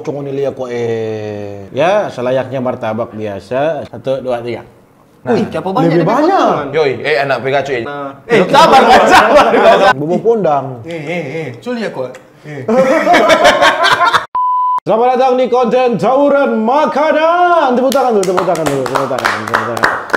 Cuma ini lihat kok ya selayaknya martabak biasa. 1, 2, 3. Nah, siapa banyak lebih banyak. Yoi, anak Pikachu ini. sabar. Bubuk pondang. Culi aku. Selamat datang di konten tawuran makanan. Tepuk tangan dulu.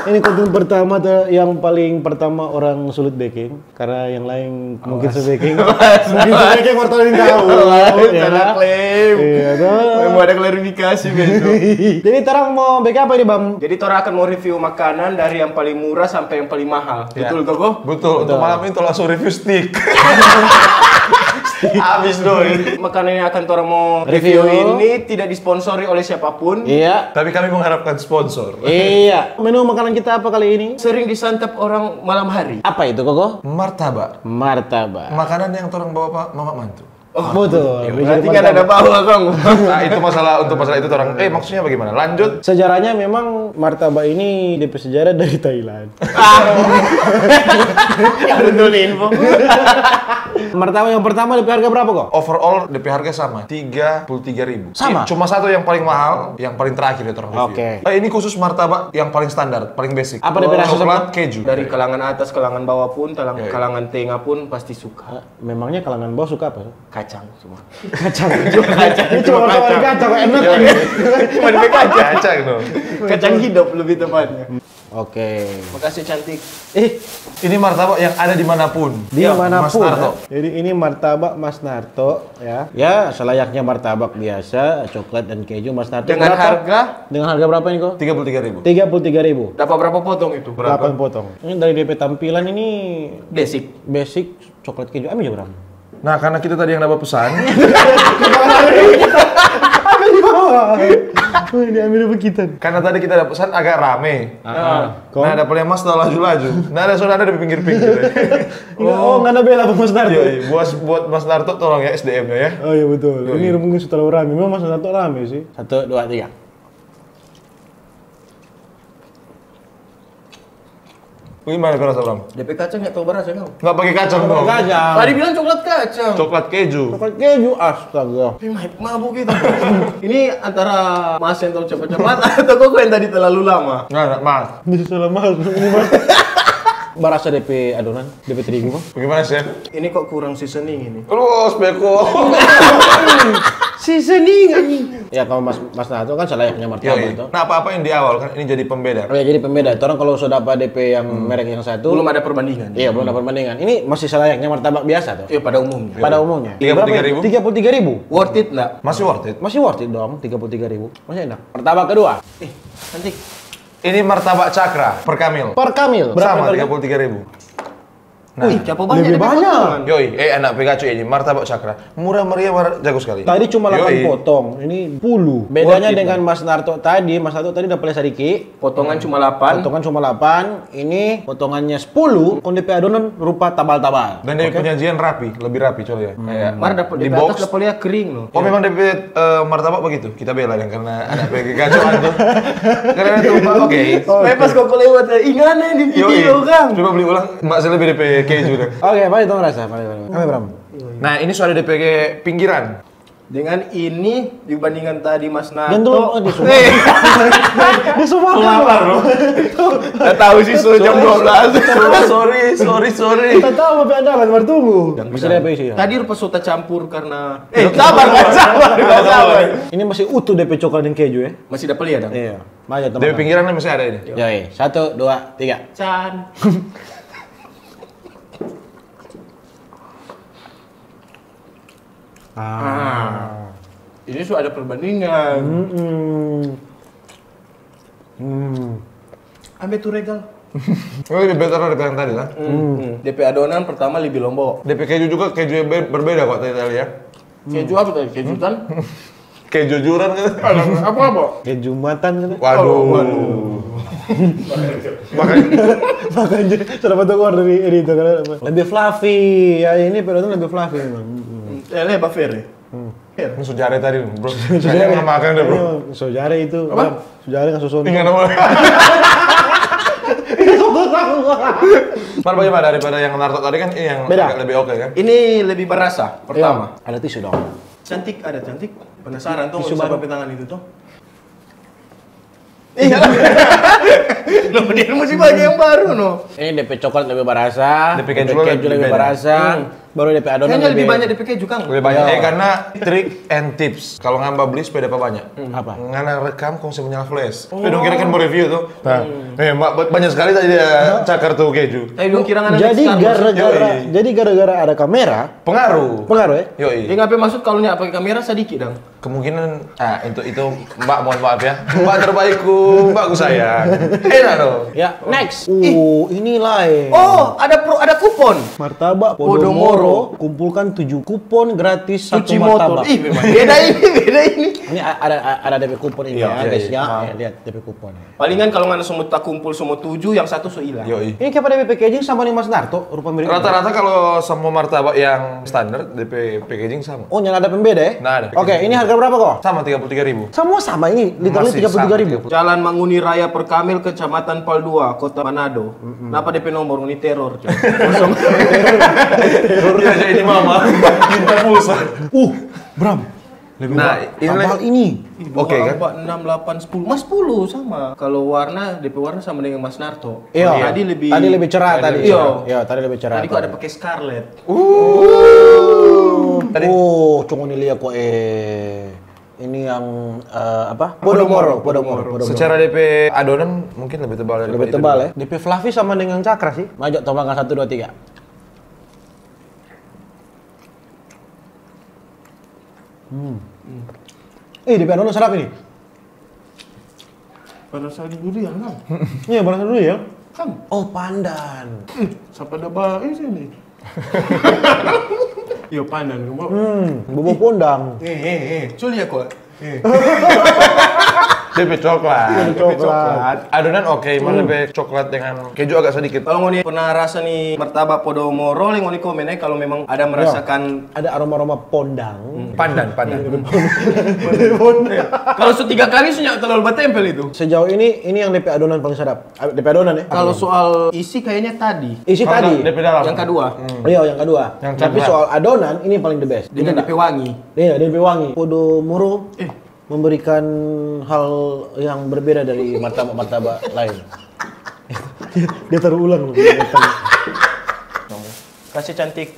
Ini konten pertama yang paling pertama orang sulit baking karena yang lain mungkin baking. Mungkin baking wartawan tahu. Ada klaim. Iya dong. Mau ada klarifikasi besok. Jadi terang mau bake apa ini, Bang? Jadi Tora akan mau review makanan dari yang paling murah sampai yang paling mahal. Ya. Betul Koko? Betul. Untuk malam ini Tora langsung review stick. Habis doi. Makanan yang akan Tora mau review ini tidak disponsori oleh siapapun. Iya. Tapi kami mengharapkan sponsor. Iya. Menu makanan kita apa kali ini? Sering disantap orang malam hari. Apa itu, Koko? Martabak. Martabak. Makanan yang orang bawa Pak Mama mantu. Oh, betul. Berarti kan ada bau Kang. Nah, itu untuk masalah itu orang. Maksudnya bagaimana? Lanjut. Sejarahnya memang martabak ini DP sejarah dari Thailand. Betul info. Martabak yang pertama DP harga berapa kok? Overall DP harga sama, 33.000. Sama? Cuma satu yang paling mahal, yang paling terakhir ya orang review. Oke. Ini khusus martabak yang paling standar, paling basic. Apa DP rasa Coklat keju. Dari kalangan atas, kalangan bawah pun, kalangan tengah pun pasti suka. Memangnya kalangan bawah suka apa? Kacang semua. Kacang. Ini Cuma kacang enak. Cuma di kacang. Kacang dong. Kacang hidup lebih tepatnya. Oke. Makasih cantik. Ini martabak yang ada dimanapun. Dimanapun. Mas Narto. Jadi ini martabak Mas Narto ya. Ya selayaknya martabak biasa, coklat dan keju Mas Narto. Dengan berapa? harga? Dengan harga berapa ini kok? 33.000. 33.000. Dapat berapa potong itu? 8 potong. Ini dari DP tampilan ini Basic. coklat keju. Ambil berapa? Nah, karena kita tadi yang dapat pesan, Ambil di bawah. Ini ambil kita. karena tadi kita dapat pesan agak rame. Kok? Nah, dapatnya Mas tak laju-laju. Nah, ada saudara di pinggir-pinggir. Oh, nggak ada bela Mas Narto. Iya, buat Mas Narto tolong ya SDM-nya ya. Oh iya betul. Ini mungkin setelah rame. Memang Mas Narto rame sih. 1, 2, 3. Gimana rasa Bram? DP kacang nggak tahu berasa kau. Nggak pakai kacang dong. Kacang. Tadi bilang coklat kacang. Coklat keju. Coklat keju, astaga. Tapi mabuk gitu. Ini antara Mas yang tahu cepat-cepat atau Koko yang tadi terlalu lama? Nggak, Mas. Bisa salah mahal. Ini Mas. Barasa DP adonan, DP terigu kok. Bagaimana, Chef? Ini kok kurang seasoning ini. Terus, beko. Seasoning anjing. Ya kalau Mas Narto kan selayaknya martabak itu. Nah, apa-apa yang di awal kan ini jadi pembeda. Oh ya jadi pembeda. Orang kalau sudah dapat DP yang merek yang satu, Belum ada perbandingan. iya belum ada perbandingan. Ini masih selayaknya martabak biasa tuh. Iya pada umumnya. Pada umumnya. 33.000? 33.000. Worth it nggak? Masih worth it. Masih worth it dong, 33.000. Masih enak. Martabak kedua, Cantik. Ini martabak cakra per kamil. per kamil. Sama harga? 33.000. Nah, siapa banyak? lebih banyak. Yoi, anak Pikachu ini martabak cakra. Murah meriah, jago sekali. Tadi cuma 8 Yoi. potong, ini 10. Bedanya Worth it, dengan Mas Narto tadi dapat sedikit. Potongan cuma 8. Potongan cuma 8, ini potongannya 10. Kondisi adonan rupa tabal-tabal. Dan dia penyajian rapi, lebih rapi coy ya. Kayak Mar dapat di di box. atas dapatnya kering loh. Oh memang DP martabak begitu? Kita bela yang karena anak Pikachu itu. Karena itu oke. Pas Koko lewat, ingat nih di video Kang. Coba beli ulang, Mbak saya lebih DP keju deh. Oke, paling dong rasa, paling. Kami Bram. Nah ini sudah DP pinggiran. Dengan ini dibandingkan tadi Mas Narto. Dan tuh di semua. Di semua. Pelapar loh. Nggak tahu sih sudah jam 12. Sorry. Kita tahu tapi Anda kan baru tunggu. Bisa DP sih. Tadi rupa sudah campur karena sabar. Ini masih utuh DP coklat dan keju ya. Masih dapat lihat dong. Iya. Maju DP teman. pinggiran masih ada ini. Yoi, 1, 2, 3. Can. Ini sudah ada perbandingan. Ambil tuh regal. Oh lebih better dari yang tadi lah. DP adonan pertama lebih lombok. DP keju juga keju yang berbeda kok tadi ya. Keju apa tadi? Kejutan? Kejujuran kan? Apa? Keju matan kan. Waduh. Makanya sudah foto keluar dari itu kan. Lebih fluffy. Ya ini perotan lebih fluffy memang. Lebar fair ya? Ini sojare tadi bro. Saya nggak makan deh bro. Sojare itu. Apa? Sojare kan susun. Ingat nama. Mar bagaimana daripada yang Narto tadi kan ini yang Beda. agak lebih oke kan? Ini lebih berasa pertama. Ada tisu dong. Cantik ada cantik. Penasaran tuh Tisu nggak bisa baru. pakai tangan itu tuh. Iya. Lo dia mesti pakai yang baru no. Ini DP coklat lebih berasa, DP keju lebih lebih beda. berasa, baru DP adonan Kayaknya lebih banyak DP keju Kang. Lebih banyak. Karena trik and tips. Kalau ngamba beli sepeda apa banyak? Apa? Ngana rekam kong menyala flash. Tapi dong kira kan mau review tuh. Nah, banyak sekali tadi dia cakar tuh keju. Tapi dong kira ngana Jadi Yoi. gara-gara ada kamera, Pengaruh. pengaruh ya? Yoi. Dia ngapain maksud kalau nyak pakai kamera sedikit dong. Kemungkinan itu Mbak mohon maaf ya. Mbak terbaikku, Mbakku sayang. Enak dong. Ya, next. Ini lain. Oh, ada kupon. Martabak Podomoro, kumpulkan 7 kupon gratis satu Cuci motor. martabak. Ih, memang beda ini. Ini ada DP kupon ini Iya, ya, guys iya. ya. Lihat DP kupon. Palingan kalau ngana semut tak kumpul semua 7, yang satu so hilang. Yoi. Ini kayak pada packaging sama nih Mas Narto, rupa mirip. Rata-rata kalau semua martabak yang standar DP packaging sama. Oh, yang ada pembeda ya? Nah, ada. Oke, ini harga berapa kok? Sama 33.000. Semua sama ini, literally Masih 33.000. Jalan Manguni Raya Perkamil, Kecamatan Paldua, Kota Manado. Kenapa DP nomor ini teror? Coy? Kosong. Dia aja ini mama minta pulsa. Bram. Lebih Nah, tebal ini. Oke kan? 6, 8, 10. Mas 10 sama. Kalau warna, DP warna sama dengan Mas Narto. Iya. Tadi lebih cerah tadi. Iya. Iya, tadi lebih cerah. Tadi kok ada pakai scarlet. Tadi- Oh, cuma ini lihat kok ini yang apa? Podomoro. Secara DP adonan mungkin lebih tebal dari Lebih tebal ya. DP Fluffy sama dengan Cakra sih. Maju tombakkan 1 2 3. DP adonan sedap ini. Pada saat dulu ya, Kang. Iya, barang dulu ya. Kang, Oh, pandan. siapa ada baik sini? Yo pandan kamu. Bobo pondang. Culi ya kok. DP coklat. Coklat. Adonan oke, malah DP coklat dengan keju agak sedikit. Kalau ngoni pernah rasa nih martabak Podomoro, ngoni komen kalau memang ada merasakan Ada aroma-aroma pondang. Pandan. kalau 3 kali sudah terlalu bertempel itu. Sejauh ini yang DP adonan paling sedap. DP adonan ya. Kalau soal isi kayaknya tadi. Isi Kalau tadi. DP dalam. Yang kedua, Iya, yang kedua. Yang Tapi coklat. soal adonan ini paling the best. dengan DP wangi. Iya, DP wangi. Podomoro memberikan hal yang berbeda dari martabak-martabak lain. Dia taruh ulang loh. Kasih cantik.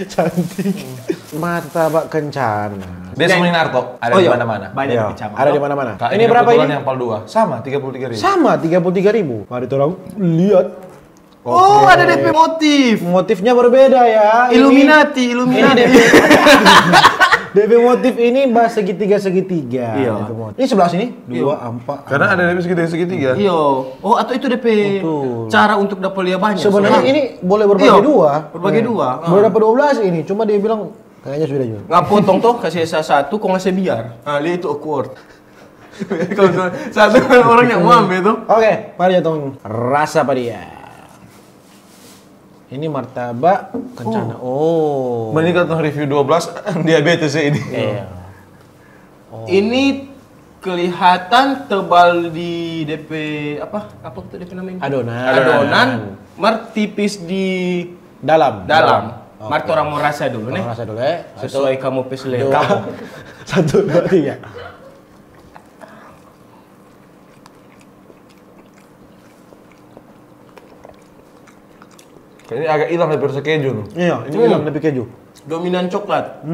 Cantik. Martabak kencana. Dia sama Narto, ada Oh di iya. mana-mana. Banyak Iya, di cabang. ada di mana-mana. Kak, Ini berapa kebetulan ini? yang pal 2? Sama, 33.000. Sama 33.000. Mari tolong lihat. Oh, ada DP motif. Motifnya berbeda ya. Illuminati. DP motif ini bahas segitiga. Iya. DP motif. Ini sebelah sini 2, 4. Karena ada DP segitiga. Iya. Oh, atau itu DP cara untuk dapat lihat banyak. Sebenarnya soalnya. ini boleh berbagi Iya, dua. berbagi dua. Boleh dapat 12 ini. Cuma dia bilang kayaknya sudah juga. Nggak potong toh, kasih satu, kok ngasih biar. Nah, lihat itu awkward. Kalau satu orang yang mau ambil tuh. Oke, mari jatuh rasa apa dia? Ini martabak kencana. Oh. Meningkat review 12 diabetes ya ini. Iya. Ini kelihatan tebal di DP apa? Apa tuh DP namanya? Adonan. Tipis di Dalam. Mari orang mau rasa dulu nih. Rasa dulu ya. Sesuai kamu pesle. Dua. 1, 2, 3. Kayaknya agak hilang dari rasa keju tuh. Iya, ini bilang lebih keju. Dominan coklat.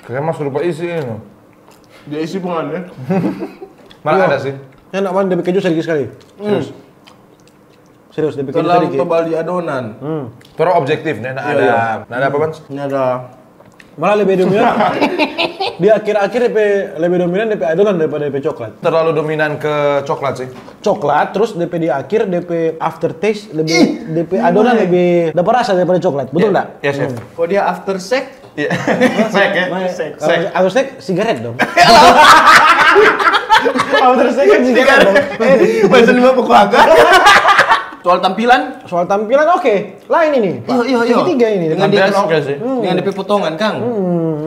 Kayaknya mas lupa isi ini. Dia isi pengan ya. Mana ada sih? Enak banget lebih keju sedikit sekali. Serius lebih keju Terlalu sedikit. tebal di adonan. Terus objektif, nih, ada apa Bang? Ini ada Malah lebih dominan. Di akhir-akhir DP lebih dominan DP adonan daripada DP coklat. Terlalu dominan ke coklat sih. Coklat terus DP di akhir DP aftertaste lebih DP adonan lebih dapat rasa daripada coklat. Betul enggak? Ya, chef. kok dia after sex? Iya. Sek ya. Aku sek sigaret dong. After sek kan sigaret dong. Bahasa lima pokok agak. Soal tampilan? Soal tampilan oke. Lain ini. Iya. Segitiga ini. Dengan Tampilan dia oke sih. dengan DP potongan, Kang.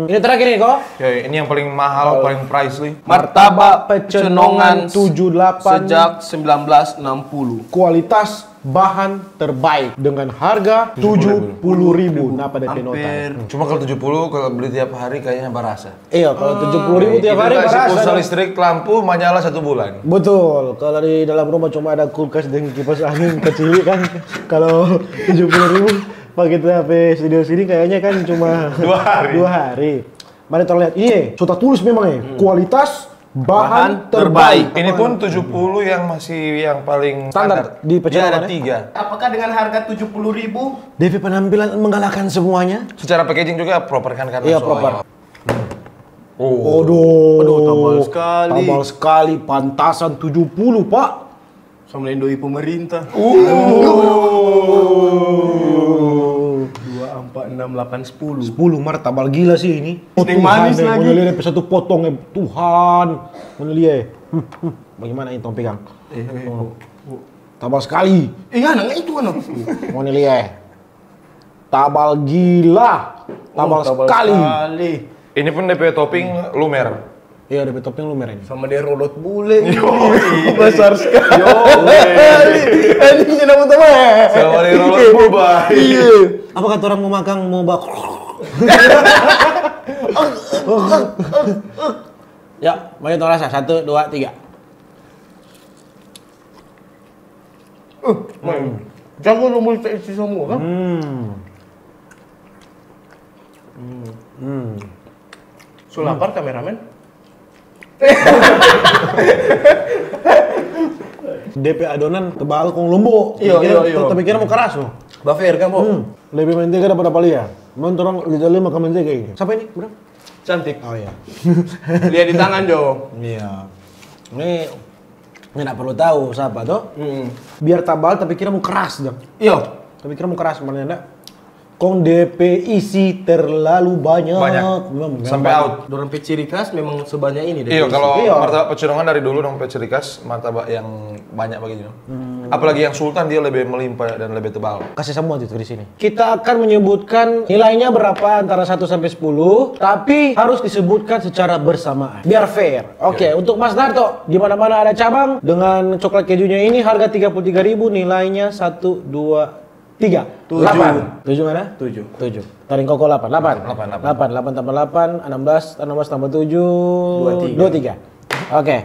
Ini terakhir nih kok. Oke, ini yang paling mahal, paling pricely. Martabak Pecenongan Pecenongan 78 sejak 1960. kualitas bahan terbaik dengan harga 70.000. Nah, pada Penota. Cuma kalau 70 kalau beli tiap hari kayaknya berasa. Iya, kalau 70.000 tiap hari Itu kasih pulsa berasa. listrik, lampu, menyala 1 bulan. Betul, kalau di dalam rumah cuma ada kulkas dan kipas angin kecil kan. Kalau 70.000 pakai HP studio sini kayaknya kan cuma 2 hari. 2 hari. Mari kita lihat. Ini sudah tulis memang ya, kualitas bahan terbaik. Ini pun 70 yang masih yang paling Standar standar. di Dia ada pecenongan ya? 3. Apakah dengan harga 70.000? DP penampilan mengalahkan semuanya. Secara packaging juga proper kan karena Iya, soalnya. proper. Oh. Aduh, tebal sekali. Tebal sekali, pantasan 70, Pak. Sama doi pemerintah. 2, 4, 6, 8, 10. 10 Maret tabal gila sih ini. Steak manis lagi. Mau lihat satu potong Tuhan. Mau lihat. Bagaimana ini tong pegang? Tabal sekali. Iya, nang itu kan. Mau lihat. Tabal gila. Tabal sekali. Ini pun DP topping lumer. Iya, DP topping lumer ini. Sama dia rodot bule. Besar sekali. Ini nama utama ya. Sama di roller boba. Iya. Apa kata orang mau makan mau bak? Ya, mari kita rasa 1, 2, 3. Jago nomor isi semua kan? So lapar kameramen? DP adonan tebal kong lembut. Iya, iya. Tapi kira mau keras loh. Buffer kan, Bu? Lebih mentega daripada palia. Mau orang lihat makan mentega ini. Siapa ini, bro? Cantik. Oh iya. Lihat di tangan, Jo. Iya. Ini nggak perlu tahu siapa tuh. Biar tabal tapi kira mau keras dong. Iya. Tapi kira mau keras mana enggak? Kong DP isi terlalu banyak. Memang Sampai out. Dorong ciri khas memang sebanyak ini deh. Iya, kalau Iya. martabak Pecenongan dari dulu dong ciri khas martabak yang banyak begini. Apalagi yang Sultan dia lebih melimpah dan lebih tebal. Kasih semua itu di sini. Kita akan menyebutkan nilainya berapa antara 1 sampai 10, tapi harus disebutkan secara bersamaan. Biar fair. Oke, untuk Mas Darto, di mana-mana ada cabang dengan coklat kejunya ini harga 33.000, nilainya 1 2 3 8. 7 mana? 7. Taring koko 8. 8. 8 tambah 8 16 tambah 7 23. Oke.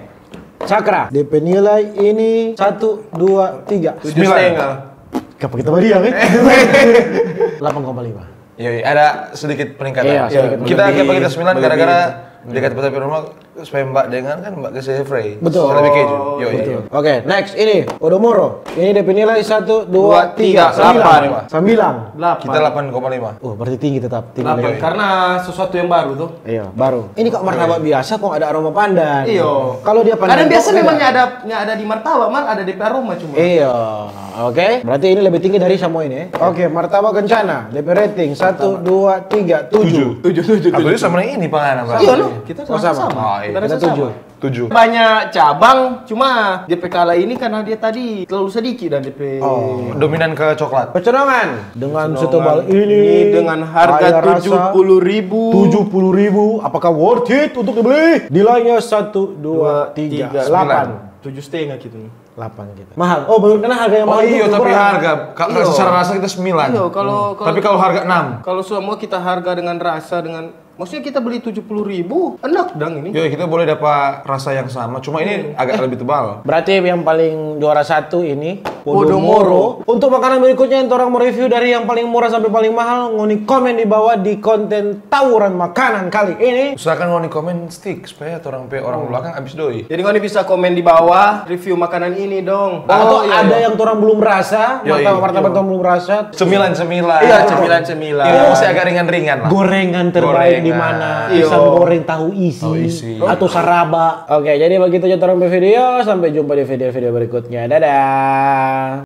Cakra, DP nilai ini 1 2 3 7,5. Kenapa kita beri ya, 8,5. Iya, ada sedikit peningkatan. Iya, sedikit Kita peningkatan. bagi kita 9 gara-gara dekat tempat rumah supaya Mbak dengan kan Mbak kasih fry. Betul. Lebih keju. Yo, Betul. Oke, next ini Odomoro. Ini DP nilai 1 2 3 8. 9. 8. Kita 8,5. Oh, berarti tinggi tetap. Tinggi. 8. Karena sesuatu yang baru tuh. Iya, baru. Ini kok martabak biasa kok ada aroma pandan. Iya. Kalau dia pandan. Kadang biasa kok memang beda. nggak ada di martabak, mal ada DP aroma cuma. Iya. Oke, berarti ini lebih tinggi dari semua ini. Oke, martabak kencana. DP rating 1 2 3 7. 7. Atau itu sama yang ini penganan, Mbak. Iya loh, kita Oh, sama. sama. Oh, iya. Kita rasa Kita sama. 7. Banyak cabang, cuma DP kala ini karena dia tadi terlalu sedikit dan DP Dominan ke coklat. Pecenongan dengan setebal ini dengan harga 70.000. 70.000. Apakah worth it untuk dibeli? Nilainya 1 2 3 8. 7,5 gitu nih. 8 gitu. Mahal. Oh, belum karena harga yang Oh mahal. iya, itu tapi murah. harga kalau Iya. secara rasa kita 9. Iya, kalau Tapi kalau harga 6. kalau semua kita harga dengan rasa dengan maksudnya kita beli 70.000, enak dong ini. Yo, kita boleh dapat rasa yang sama, cuma ini agak lebih tebal. Berarti yang paling juara 1 ini Podomoro. Untuk makanan berikutnya yang orang mau review dari yang paling murah sampai paling mahal, ngoni komen di bawah di konten tawuran makanan kali ini. Usahakan ngoni komen stick supaya orang belakang habis doi. Jadi kalian bisa komen di bawah review makanan ini dong. Atau iya, ada yang orang belum rasa, Yoi. martabak orang belum rasa. 9. Iya, cemilan-cemilan. Ini masih agak ringan-ringan lah. Gorengan terbaik di mana? Iya. Pisang goreng tahu isi, Tahu isi. atau saraba. Oke, jadi begitu aja orang video. Sampai jumpa di video-video berikutnya. Dadah.